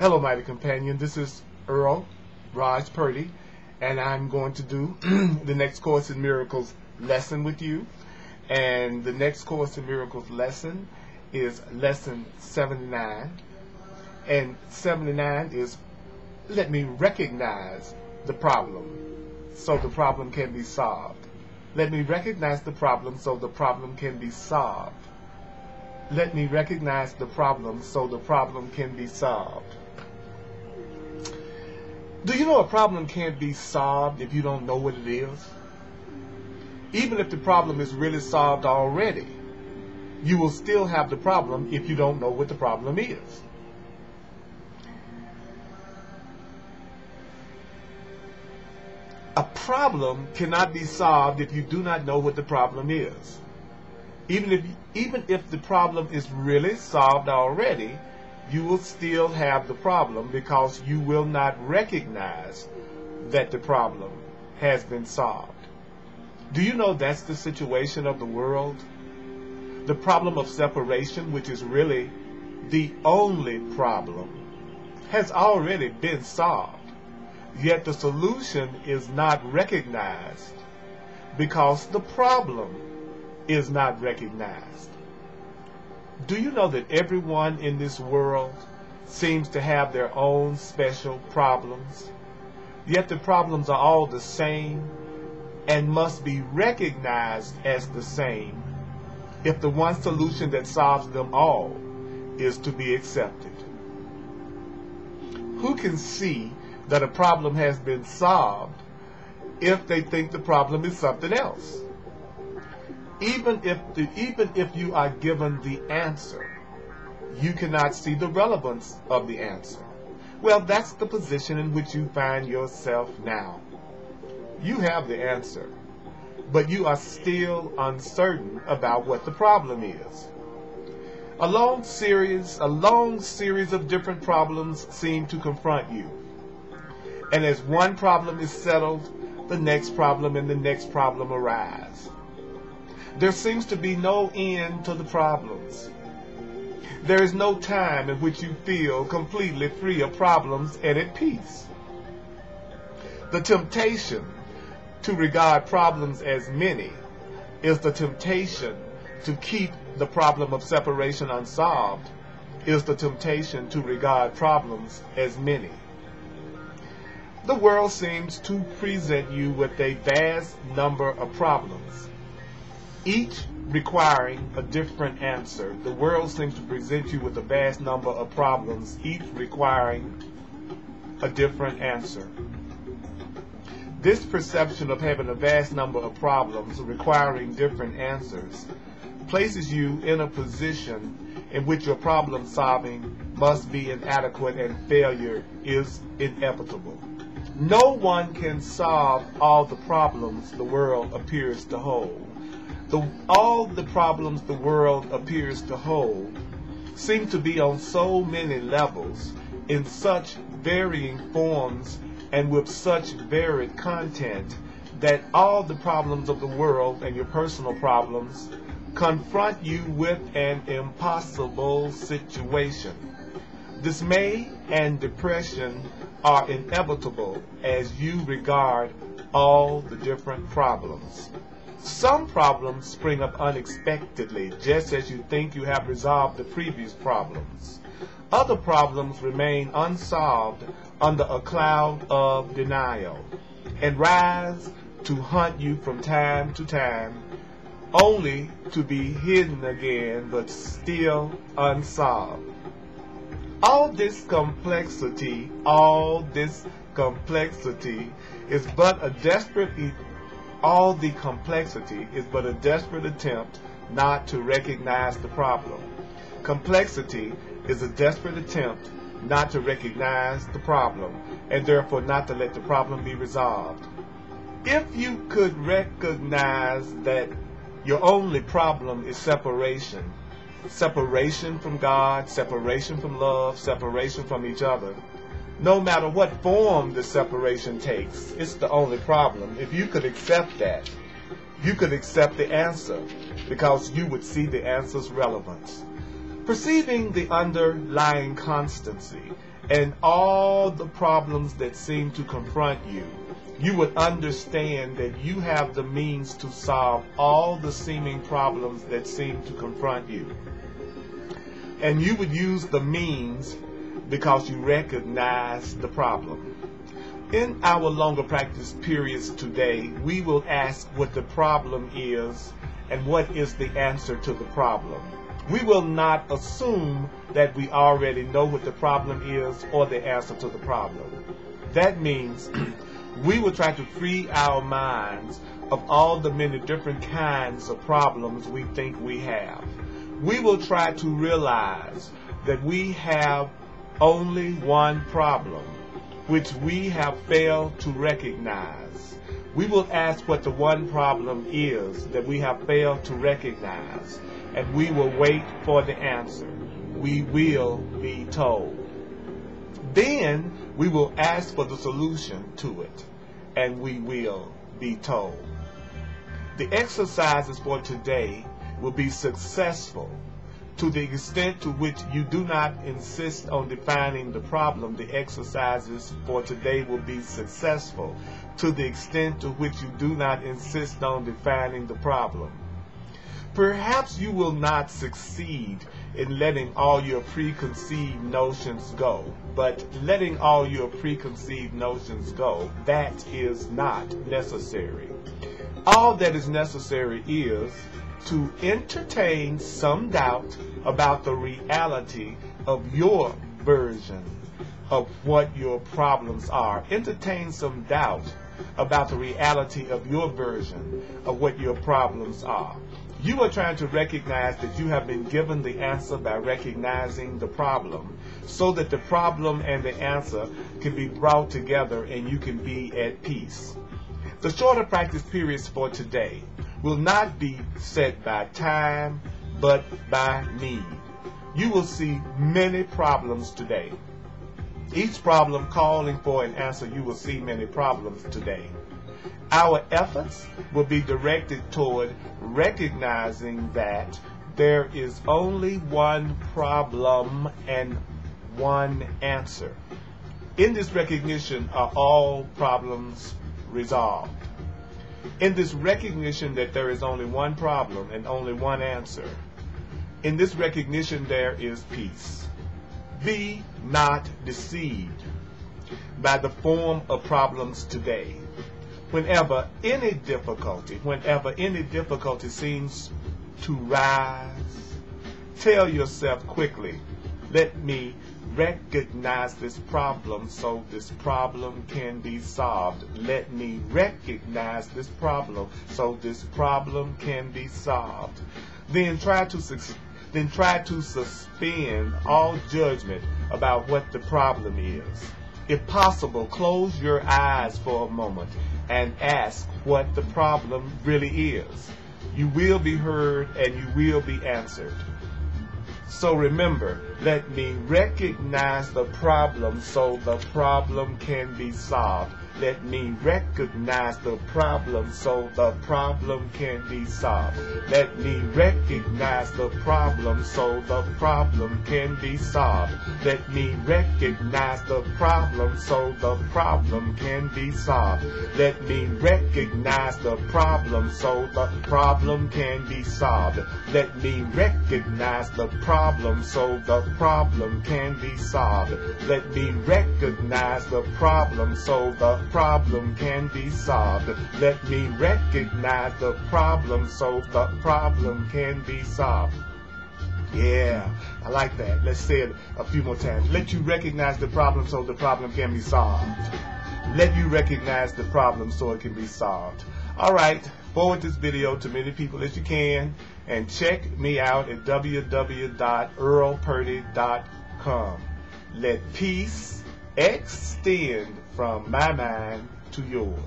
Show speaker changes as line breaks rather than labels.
Hello, mighty companion. This is Earl Purdy, and I'm going to do the next Course in Miracles lesson with you. And the next Course in Miracles lesson is lesson 79. And 79 is, let me recognize the problem so the problem can be solved. Let me recognize the problem so the problem can be solved. Let me recognize the problem so the problem can be solved. Do you know a problem can't be solved if you don't know what it is? Even if the problem is really solved already, you will still have the problem if you don't know what the problem is. A problem cannot be solved if you do not know what the problem is. Even if the problem is really solved already, you will still have the problem because you will not recognize that the problem has been solved. Do you know that's the situation of the world? The problem of separation, which is really the only problem, has already been solved. Yet the solution is not recognized because the problem is not recognized. Do you know that everyone in this world seems to have their own special problems? Yet the problems are all the same and must be recognized as the same if the one solution that solves them all is to be accepted. Who can see that a problem has been solved if they think the problem is something else? Even if you are given the answer, you cannot see the relevance of the answer. Well, that's the position in which you find yourself now. You have the answer, but you are still uncertain about what the problem is. A long series of different problems seem to confront you. And as one problem is settled, the next problem and the next problem arise. There seems to be no end to the problems. There is no time in which you feel completely free of problems and at peace. The temptation to regard problems as many is the temptation to keep the problem of separation unsolved, is the temptation to regard problems as many. The world seems to present you with a vast number of problems, each requiring a different answer. The world seems to present you with a vast number of problems, each requiring a different answer. This perception of having a vast number of problems requiring different answers places you in a position in which your problem solving must be inadequate and failure is inevitable. No one can solve all the problems the world appears to hold. All the problems the world appears to hold seem to be on so many levels, in such varying forms, and with such varied content, that all the problems of the world and your personal problems confront you with an impossible situation. Dismay and depression are inevitable as you regard all the different problems. Some problems spring up unexpectedly, just as you think you have resolved the previous problems. Other problems remain unsolved under a cloud of denial and rise to hunt you from time to time, only to be hidden again but still unsolved. All the complexity is but a desperate attempt not to recognize the problem. Complexity is a desperate attempt not to recognize the problem, and therefore not to let the problem be resolved. If you could recognize that your only problem is separation from God, separation from love, separation from each other, no matter what form the separation takes, it's the only problem. If you could accept that, you could accept the answer because you would see the answer's relevance. Perceiving the underlying constancy and all the problems that seem to confront you, you would understand that you have the means to solve all the seeming problems that seem to confront you. And you would use the means because you recognize the problem. In our longer practice periods today, we will ask what the problem is and what is the answer to the problem. We will not assume that we already know what the problem is or the answer to the problem. That means we will try to free our minds of all the many different kinds of problems we think we have. We will try to realize that we have only one problem, which we have failed to recognize. We will ask what the one problem is that we have failed to recognize, and we will wait for the answer. We will be told. Then we will ask for the solution to it, and we will be told. The exercises for today will be successful to the extent to which you do not insist on defining the problem. The exercises for today will be successful to the extent to which you do not insist on defining the problem. Perhaps you will not succeed in letting all your preconceived notions go, but letting all your preconceived notions go, that is not necessary. All that is necessary is to entertain some doubt about the reality of your version of what your problems are. Entertain some doubt about the reality of your version of what your problems are. You are trying to recognize that you have been given the answer by recognizing the problem, so that the problem and the answer can be brought together and you can be at peace. The shorter practice periods for today will not be set by time, but by need. You will see many problems today. Each problem calling for an answer, you will see many problems today. Our efforts will be directed toward recognizing that there is only one problem and one answer. In this recognition are all problems resolved. In this recognition that there is only one problem and only one answer, in this recognition there is peace. Be not deceived by the form of problems today. Whenever any difficulty seems to rise, tell yourself quickly, let me recognize this problem so this problem can be solved. Let me recognize this problem so this problem can be solved. Then try to suspend all judgment about what the problem is. If possible, close your eyes for a moment and ask what the problem really is. You will be heard and you will be answered. So remember, let me recognize the problem so the problem can be solved. Let me recognize the problem so the problem can be solved. Let me recognize the problem so the problem can be solved. Let me recognize the problem so the problem can be solved. Let me recognize the problem so the problem can be solved. Let me recognize the problem so the problem can be solved. Let me recognize the problem so the problem can be solved. Let me recognize the problem so the problem can be solved. Yeah, I like that. Let's say it a few more times. Let you recognize the problem so the problem can be solved. Let you recognize the problem so it can be solved. All right, forward this video to many people as you can, and check me out at www.earlpurdy.com. Let peace extend from my mind to yours.